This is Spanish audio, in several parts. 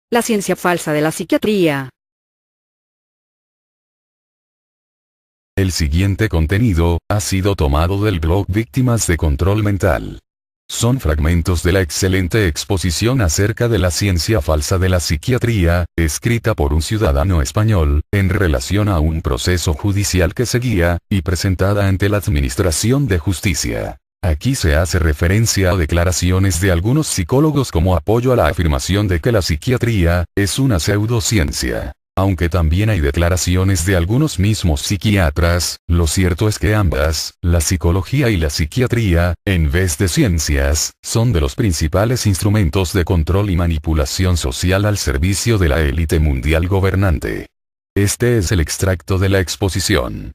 La ciencia falsa de la psiquiatría. El siguiente contenido ha sido tomado del blog Víctimas de Control Mental. Son fragmentos de la excelente exposición acerca de la ciencia falsa de la psiquiatría, escrita por un ciudadano español, en relación a un proceso judicial que seguía, y presentada ante la Administración de Justicia. Aquí se hace referencia a declaraciones de algunos psicólogos como apoyo a la afirmación de que la psiquiatría es una pseudociencia. Aunque también hay declaraciones de algunos mismos psiquiatras, lo cierto es que ambas, la psicología y la psiquiatría, en vez de ciencias, son de los principales instrumentos de control y manipulación social al servicio de la élite mundial gobernante. Este es el extracto de la exposición.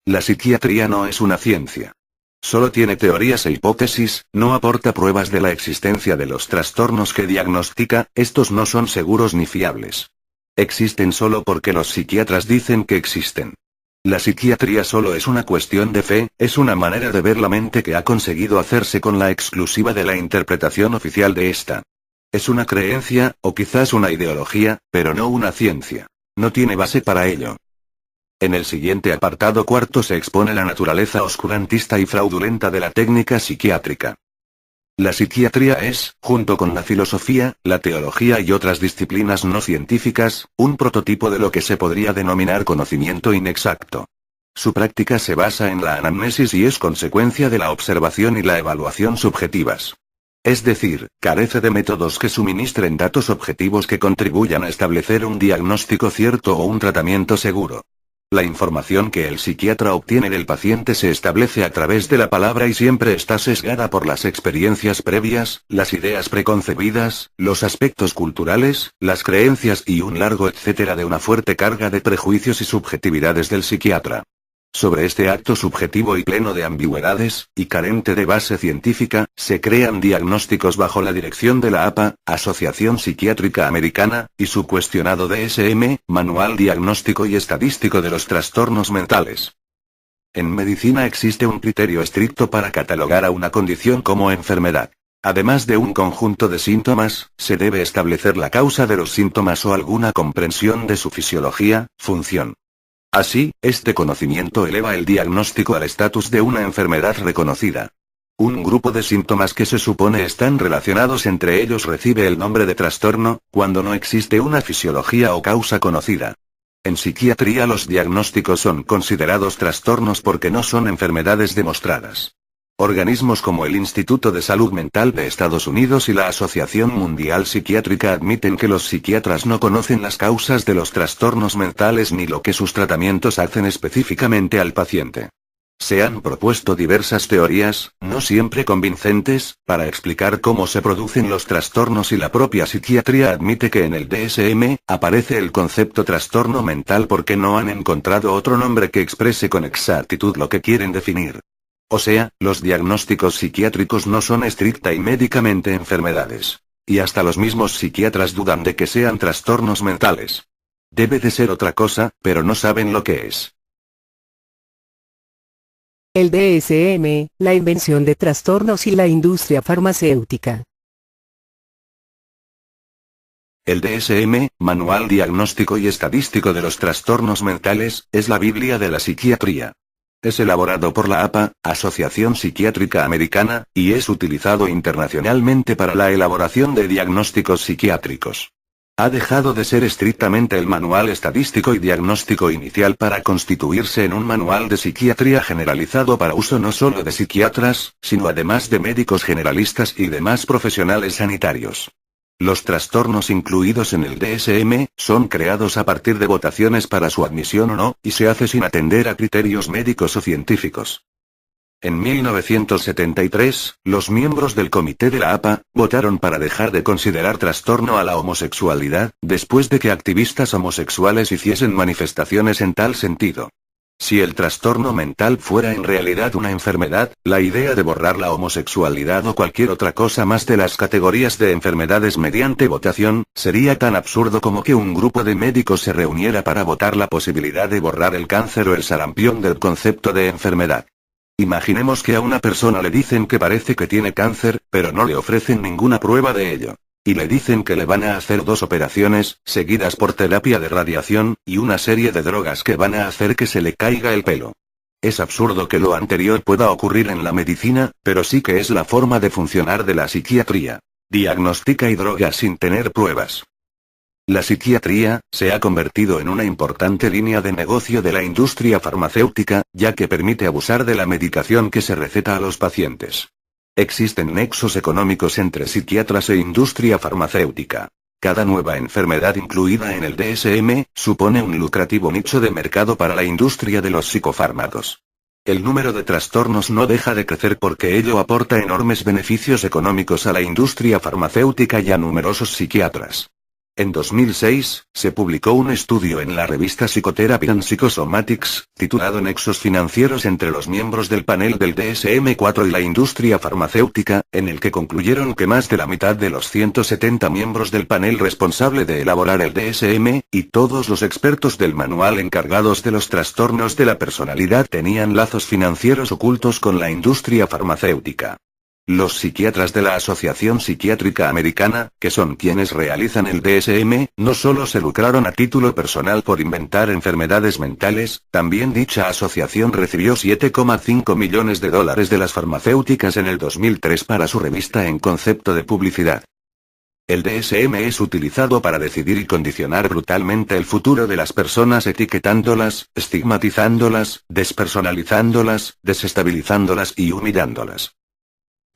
La psiquiatría no es una ciencia. Solo tiene teorías e hipótesis, no aporta pruebas de la existencia de los trastornos que diagnostica, estos no son seguros ni fiables. Existen solo porque los psiquiatras dicen que existen. La psiquiatría solo es una cuestión de fe, es una manera de ver la mente que ha conseguido hacerse con la exclusiva de la interpretación oficial de esta. Es una creencia, o quizás una ideología, pero no una ciencia. No tiene base para ello. En el siguiente apartado cuarto se expone la naturaleza oscurantista y fraudulenta de la técnica psiquiátrica. La psiquiatría es, junto con la filosofía, la teología y otras disciplinas no científicas, un prototipo de lo que se podría denominar conocimiento inexacto. Su práctica se basa en la anamnesis y es consecuencia de la observación y la evaluación subjetivas. Es decir, carece de métodos que suministren datos objetivos que contribuyan a establecer un diagnóstico cierto o un tratamiento seguro. La información que el psiquiatra obtiene del paciente se establece a través de la palabra y siempre está sesgada por las experiencias previas, las ideas preconcebidas, los aspectos culturales, las creencias y un largo etcétera de una fuerte carga de prejuicios y subjetividades del psiquiatra. Sobre este acto subjetivo y pleno de ambigüedades, y carente de base científica, se crean diagnósticos bajo la dirección de la APA, Asociación Psiquiátrica Americana, y su cuestionado DSM, Manual Diagnóstico y Estadístico de los Trastornos Mentales. En medicina existe un criterio estricto para catalogar a una condición como enfermedad. Además de un conjunto de síntomas, se debe establecer la causa de los síntomas o alguna comprensión de su fisiología, función. Así, este conocimiento eleva el diagnóstico al estatus de una enfermedad reconocida. Un grupo de síntomas que se supone están relacionados entre ellos recibe el nombre de trastorno, cuando no existe una fisiología o causa conocida. En psiquiatría los diagnósticos son considerados trastornos porque no son enfermedades demostradas. Organismos como el Instituto de Salud Mental de Estados Unidos y la Asociación Mundial Psiquiátrica admiten que los psiquiatras no conocen las causas de los trastornos mentales ni lo que sus tratamientos hacen específicamente al paciente. Se han propuesto diversas teorías, no siempre convincentes, para explicar cómo se producen los trastornos y la propia psiquiatría admite que en el DSM, aparece el concepto trastorno mental porque no han encontrado otro nombre que exprese con exactitud lo que quieren definir. O sea, los diagnósticos psiquiátricos no son estricta y médicamente enfermedades. Y hasta los mismos psiquiatras dudan de que sean trastornos mentales. Debe de ser otra cosa, pero no saben lo que es. El DSM, la invención de trastornos y la industria farmacéutica. El DSM, Manual Diagnóstico y Estadístico de los Trastornos Mentales, es la Biblia de la psiquiatría. Es elaborado por la APA, Asociación Psiquiátrica Americana, y es utilizado internacionalmente para la elaboración de diagnósticos psiquiátricos. Ha dejado de ser estrictamente el manual estadístico y diagnóstico inicial para constituirse en un manual de psiquiatría generalizado para uso no solo de psiquiatras, sino además de médicos generalistas y demás profesionales sanitarios. Los trastornos incluidos en el DSM, son creados a partir de votaciones para su admisión o no, y se hace sin atender a criterios médicos o científicos. En 1973, los miembros del comité de la APA, votaron para dejar de considerar trastorno a la homosexualidad, después de que activistas homosexuales hiciesen manifestaciones en tal sentido. Si el trastorno mental fuera en realidad una enfermedad, la idea de borrar la homosexualidad o cualquier otra cosa más de las categorías de enfermedades mediante votación, sería tan absurdo como que un grupo de médicos se reuniera para votar la posibilidad de borrar el cáncer o el sarampión del concepto de enfermedad. Imaginemos que a una persona le dicen que parece que tiene cáncer, pero no le ofrecen ninguna prueba de ello. Y le dicen que le van a hacer 2 operaciones, seguidas por terapia de radiación, y una serie de drogas que van a hacer que se le caiga el pelo. Es absurdo que lo anterior pueda ocurrir en la medicina, pero sí que es la forma de funcionar de la psiquiatría. Diagnostica y droga sin tener pruebas. La psiquiatría se ha convertido en una importante línea de negocio de la industria farmacéutica, ya que permite abusar de la medicación que se receta a los pacientes. Existen nexos económicos entre psiquiatras e industria farmacéutica. Cada nueva enfermedad incluida en el DSM, supone un lucrativo nicho de mercado para la industria de los psicofármacos. El número de trastornos no deja de crecer porque ello aporta enormes beneficios económicos a la industria farmacéutica y a numerosos psiquiatras. En 2006, se publicó un estudio en la revista Psychotherapy and Psychosomatics, titulado Nexos financieros entre los miembros del panel del DSM-4 y la industria farmacéutica, en el que concluyeron que más de la mitad de los 170 miembros del panel responsable de elaborar el DSM, y todos los expertos del manual encargados de los trastornos de la personalidad tenían lazos financieros ocultos con la industria farmacéutica. Los psiquiatras de la Asociación Psiquiátrica Americana, que son quienes realizan el DSM, no solo se lucraron a título personal por inventar enfermedades mentales, también dicha asociación recibió $7,5 millones de las farmacéuticas en el 2003 para su revista en concepto de publicidad. El DSM es utilizado para decidir y condicionar brutalmente el futuro de las personas etiquetándolas, estigmatizándolas, despersonalizándolas, desestabilizándolas y humillándolas.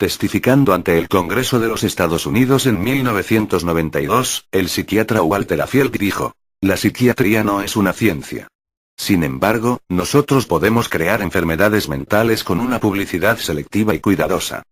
Testificando ante el Congreso de los Estados Unidos en 1992, el psiquiatra Walter Affield dijo: "La psiquiatría no es una ciencia. Sin embargo, nosotros podemos crear enfermedades mentales con una publicidad selectiva y cuidadosa".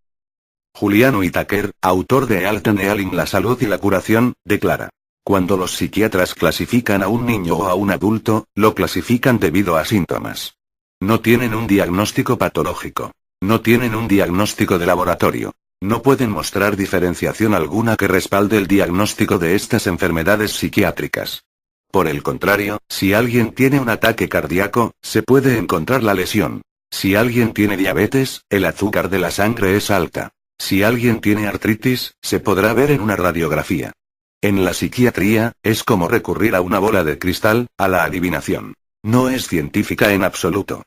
Julian Whitaker, autor de Alton Healing, la salud y la curación, declara: "Cuando los psiquiatras clasifican a un niño o a un adulto, lo clasifican debido a síntomas. No tienen un diagnóstico patológico. No tienen un diagnóstico de laboratorio. No pueden mostrar diferenciación alguna que respalde el diagnóstico de estas enfermedades psiquiátricas. Por el contrario, si alguien tiene un ataque cardíaco, se puede encontrar la lesión. Si alguien tiene diabetes, el azúcar de la sangre es alta. Si alguien tiene artritis, se podrá ver en una radiografía. En la psiquiatría, es como recurrir a una bola de cristal, a la adivinación. No es científica en absoluto".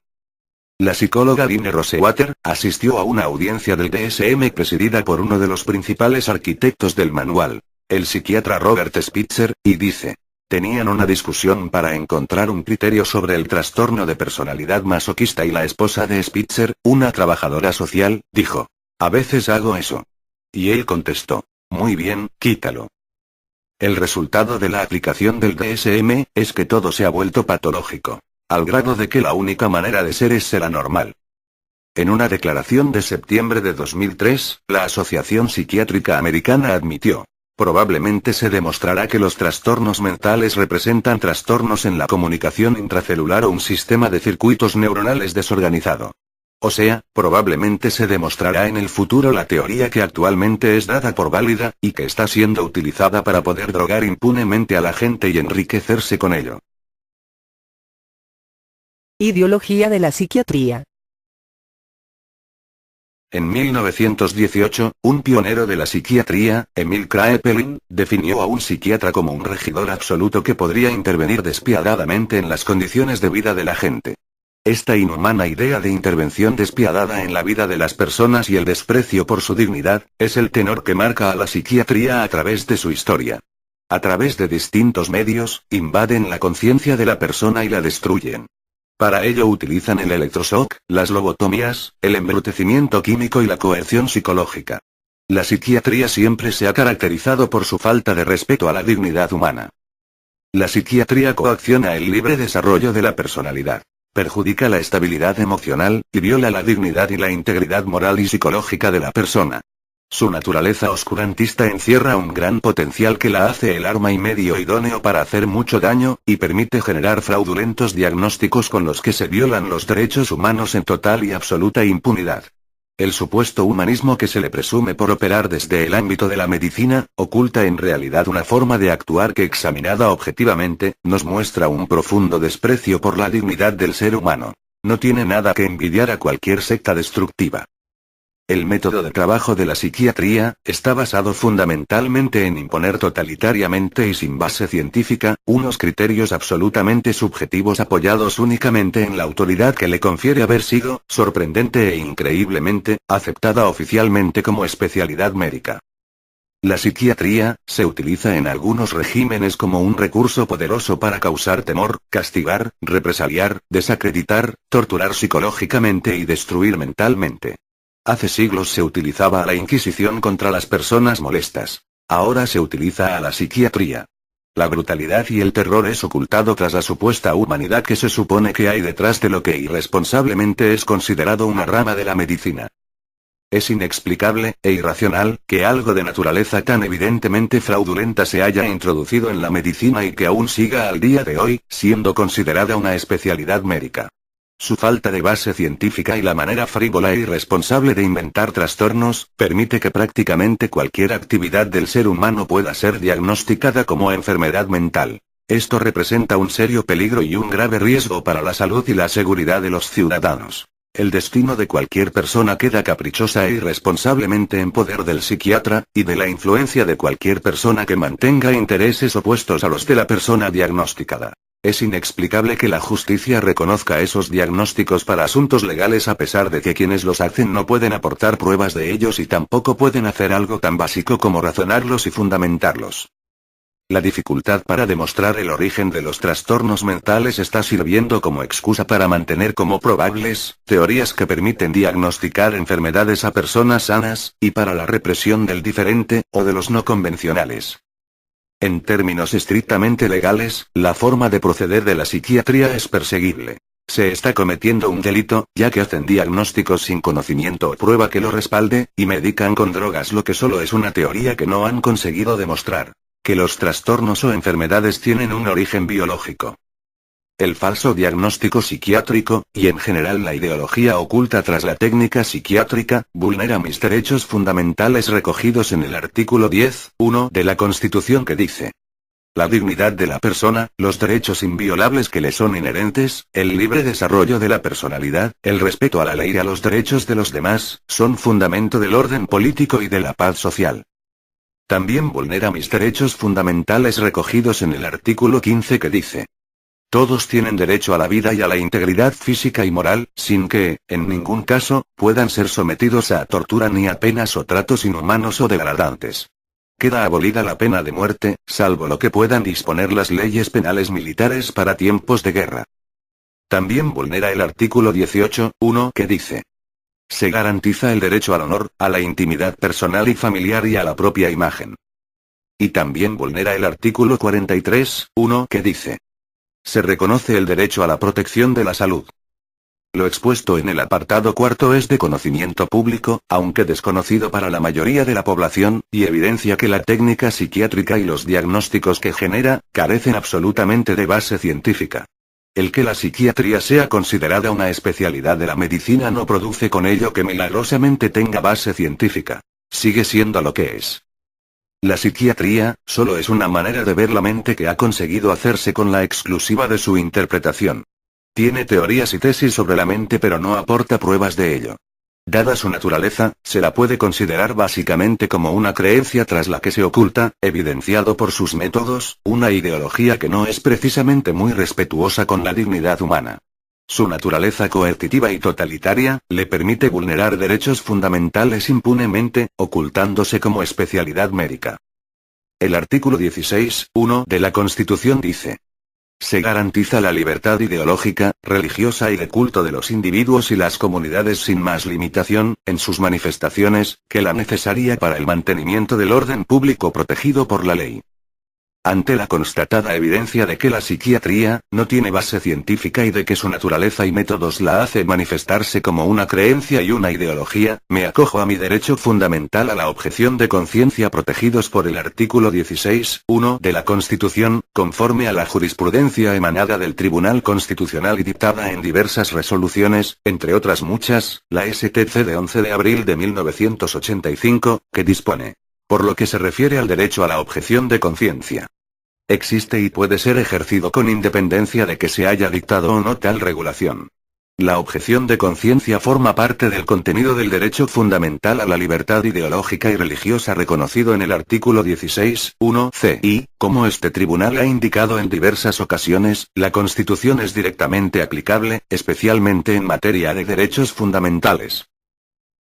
La psicóloga Lynne Rosewater asistió a una audiencia del DSM presidida por uno de los principales arquitectos del manual, el psiquiatra Robert Spitzer, y dice: "Tenían una discusión para encontrar un criterio sobre el trastorno de personalidad masoquista y la esposa de Spitzer, una trabajadora social, dijo: 'A veces hago eso'. Y él contestó: 'Muy bien, quítalo'". El resultado de la aplicación del DSM es que todo se ha vuelto patológico. Al grado de que la única manera de ser es ser anormal. En una declaración de septiembre de 2003, la Asociación Psiquiátrica Americana admitió: "Probablemente se demostrará que los trastornos mentales representan trastornos en la comunicación intracelular o un sistema de circuitos neuronales desorganizado. O sea, probablemente se demostrará en el futuro la teoría que actualmente es dada por válida, y que está siendo utilizada para poder drogar impunemente a la gente y enriquecerse con ello". Ideología de la psiquiatría. En 1918, un pionero de la psiquiatría, Emil Kraepelin, definió a un psiquiatra como un regidor absoluto que podría intervenir despiadadamente en las condiciones de vida de la gente. Esta inhumana idea de intervención despiadada en la vida de las personas y el desprecio por su dignidad, es el tenor que marca a la psiquiatría a través de su historia. A través de distintos medios, invaden la conciencia de la persona y la destruyen. Para ello utilizan el electroshock, las lobotomías, el embrutecimiento químico y la coerción psicológica. La psiquiatría siempre se ha caracterizado por su falta de respeto a la dignidad humana. La psiquiatría coacciona el libre desarrollo de la personalidad, perjudica la estabilidad emocional, y viola la dignidad y la integridad moral y psicológica de la persona. Su naturaleza oscurantista encierra un gran potencial que la hace el arma y medio idóneo para hacer mucho daño, y permite generar fraudulentos diagnósticos con los que se violan los derechos humanos en total y absoluta impunidad. El supuesto humanismo que se le presume por operar desde el ámbito de la medicina, oculta en realidad una forma de actuar que, examinada objetivamente, nos muestra un profundo desprecio por la dignidad del ser humano. No tiene nada que envidiar a cualquier secta destructiva. El método de trabajo de la psiquiatría está basado fundamentalmente en imponer totalitariamente y sin base científica, unos criterios absolutamente subjetivos apoyados únicamente en la autoridad que le confiere haber sido, sorprendente e increíblemente, aceptada oficialmente como especialidad médica. La psiquiatría se utiliza en algunos regímenes como un recurso poderoso para causar temor, castigar, represaliar, desacreditar, torturar psicológicamente y destruir mentalmente. Hace siglos se utilizaba a la Inquisición contra las personas molestas. Ahora se utiliza a la psiquiatría. La brutalidad y el terror es ocultado tras la supuesta humanidad que se supone que hay detrás de lo que irresponsablemente es considerado una rama de la medicina. Es inexplicable, e irracional, que algo de naturaleza tan evidentemente fraudulenta se haya introducido en la medicina y que aún siga al día de hoy, siendo considerada una especialidad médica. Su falta de base científica y la manera frívola e irresponsable de inventar trastornos, permite que prácticamente cualquier actividad del ser humano pueda ser diagnosticada como enfermedad mental. Esto representa un serio peligro y un grave riesgo para la salud y la seguridad de los ciudadanos. El destino de cualquier persona queda caprichosa e irresponsablemente en poder del psiquiatra, y de la influencia de cualquier persona que mantenga intereses opuestos a los de la persona diagnosticada. Es inexplicable que la justicia reconozca esos diagnósticos para asuntos legales a pesar de que quienes los hacen no pueden aportar pruebas de ellos y tampoco pueden hacer algo tan básico como razonarlos y fundamentarlos. La dificultad para demostrar el origen de los trastornos mentales está sirviendo como excusa para mantener como probables teorías que permiten diagnosticar enfermedades a personas sanas, y para la represión del diferente, o de los no convencionales. En términos estrictamente legales, la forma de proceder de la psiquiatría es perseguible. Se está cometiendo un delito, ya que hacen diagnósticos sin conocimiento o prueba que lo respalde, y medican con drogas lo que solo es una teoría que no han conseguido demostrar. Que los trastornos o enfermedades tienen un origen biológico. El falso diagnóstico psiquiátrico, y en general la ideología oculta tras la técnica psiquiátrica, vulnera mis derechos fundamentales recogidos en el artículo 10.1 de la Constitución que dice: la dignidad de la persona, los derechos inviolables que le son inherentes, el libre desarrollo de la personalidad, el respeto a la ley y a los derechos de los demás, son fundamento del orden político y de la paz social. También vulnera mis derechos fundamentales recogidos en el artículo 15 que dice: todos tienen derecho a la vida y a la integridad física y moral, sin que, en ningún caso, puedan ser sometidos a tortura ni a penas o tratos inhumanos o degradantes. Queda abolida la pena de muerte, salvo lo que puedan disponer las leyes penales militares para tiempos de guerra. También vulnera el artículo 18.1 que dice: se garantiza el derecho al honor, a la intimidad personal y familiar y a la propia imagen. Y también vulnera el artículo 43.1 que dice: se reconoce el derecho a la protección de la salud. Lo expuesto en el apartado cuarto es de conocimiento público, aunque desconocido para la mayoría de la población, y evidencia que la técnica psiquiátrica y los diagnósticos que genera, carecen absolutamente de base científica. El que la psiquiatría sea considerada una especialidad de la medicina no produce con ello que milagrosamente tenga base científica. Sigue siendo lo que es. La psiquiatría, solo es una manera de ver la mente que ha conseguido hacerse con la exclusiva de su interpretación. Tiene teorías y tesis sobre la mente pero no aporta pruebas de ello. Dada su naturaleza, se la puede considerar básicamente como una creencia tras la que se oculta, evidenciado por sus métodos, una ideología que no es precisamente muy respetuosa con la dignidad humana. Su naturaleza coercitiva y totalitaria, le permite vulnerar derechos fundamentales impunemente, ocultándose como especialidad médica. El artículo 16.1 de la Constitución dice: se garantiza la libertad ideológica, religiosa y de culto de los individuos y las comunidades sin más limitación, en sus manifestaciones, que la necesaria para el mantenimiento del orden público protegido por la ley. Ante la constatada evidencia de que la psiquiatría no tiene base científica y de que su naturaleza y métodos la hace manifestarse como una creencia y una ideología, me acojo a mi derecho fundamental a la objeción de conciencia protegidos por el artículo 16.1 de la Constitución, conforme a la jurisprudencia emanada del Tribunal Constitucional y dictada en diversas resoluciones, entre otras muchas, la STC de 11 de abril de 1985, que dispone: por lo que se refiere al derecho a la objeción de conciencia, existe y puede ser ejercido con independencia de que se haya dictado o no tal regulación. La objeción de conciencia forma parte del contenido del derecho fundamental a la libertad ideológica y religiosa reconocido en el artículo 16(1)c y, como este tribunal ha indicado en diversas ocasiones, la Constitución es directamente aplicable, especialmente en materia de derechos fundamentales.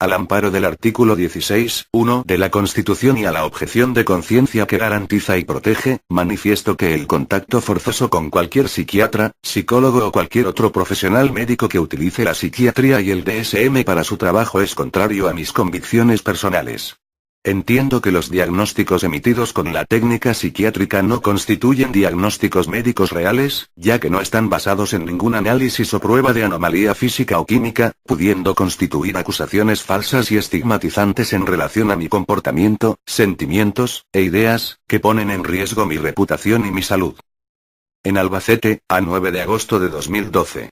Al amparo del artículo 16(1) de la Constitución y a la objeción de conciencia que garantiza y protege, manifiesto que el contacto forzoso con cualquier psiquiatra, psicólogo o cualquier otro profesional médico que utilice la psiquiatría y el DSM para su trabajo es contrario a mis convicciones personales. Entiendo que los diagnósticos emitidos con la técnica psiquiátrica no constituyen diagnósticos médicos reales, ya que no están basados en ningún análisis o prueba de anomalía física o química, pudiendo constituir acusaciones falsas y estigmatizantes en relación a mi comportamiento, sentimientos, e ideas, que ponen en riesgo mi reputación y mi salud. En Albacete, a 9 de agosto de 2012.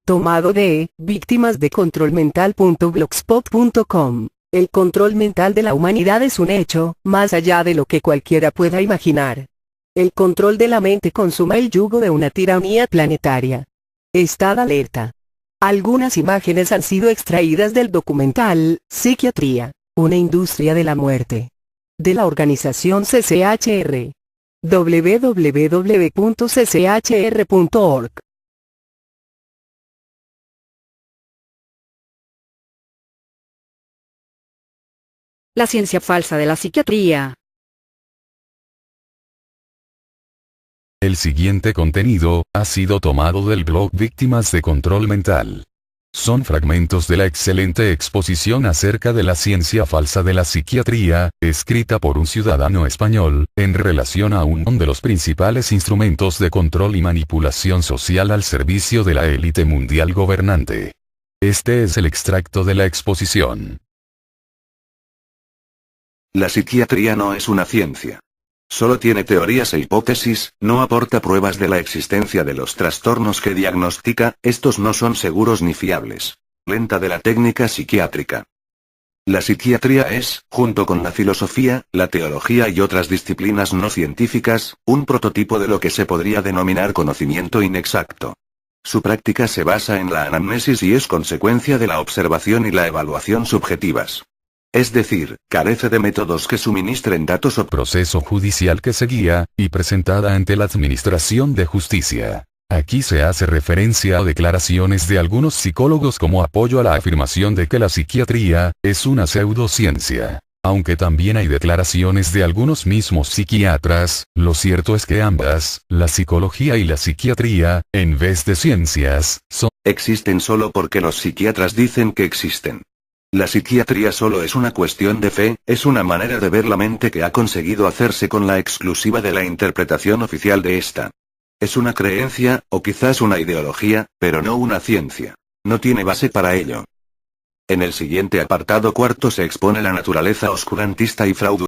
Tomado de víctimasdecontrolmental.blogspot.com. El control mental de la humanidad es un hecho, más allá de lo que cualquiera pueda imaginar. El control de la mente consuma el yugo de una tiranía planetaria. Estad alerta. Algunas imágenes han sido extraídas del documental Psiquiatría, una industria de la muerte, de la organización CCHR. www.cchr.org. La ciencia falsa de la psiquiatría. El siguiente contenido ha sido tomado del blog Víctimas de Control Mental. Son fragmentos de la excelente exposición acerca de la ciencia falsa de la psiquiatría, escrita por un ciudadano español, en relación a uno de los principales instrumentos de control y manipulación social al servicio de la élite mundial gobernante. Este es el extracto de la exposición. La psiquiatría no es una ciencia. Solo tiene teorías e hipótesis, no aporta pruebas de la existencia de los trastornos que diagnostica, estos no son seguros ni fiables. Lenta de la técnica psiquiátrica. La psiquiatría es, junto con la filosofía, la teología y otras disciplinas no científicas, un prototipo de lo que se podría denominar conocimiento inexacto. Su práctica se basa en la anamnesis y es consecuencia de la observación y la evaluación subjetivas. Es decir, carece de métodos que suministren datos o Proceso judicial que se guía, y presentada ante la Administración de Justicia. Aquí se hace referencia a declaraciones de algunos psicólogos como apoyo a la afirmación de que la psiquiatría es una pseudociencia. Aunque también hay declaraciones de algunos mismos psiquiatras, lo cierto es que ambas, la psicología y la psiquiatría, en vez de ciencias, existen solo porque los psiquiatras dicen que existen. La psiquiatría solo es una cuestión de fe, es una manera de ver la mente que ha conseguido hacerse con la exclusiva de la interpretación oficial de esta. Es una creencia, o quizás una ideología, pero no una ciencia. No tiene base para ello. En el siguiente apartado cuarto se expone la naturaleza oscurantista y fraudulenta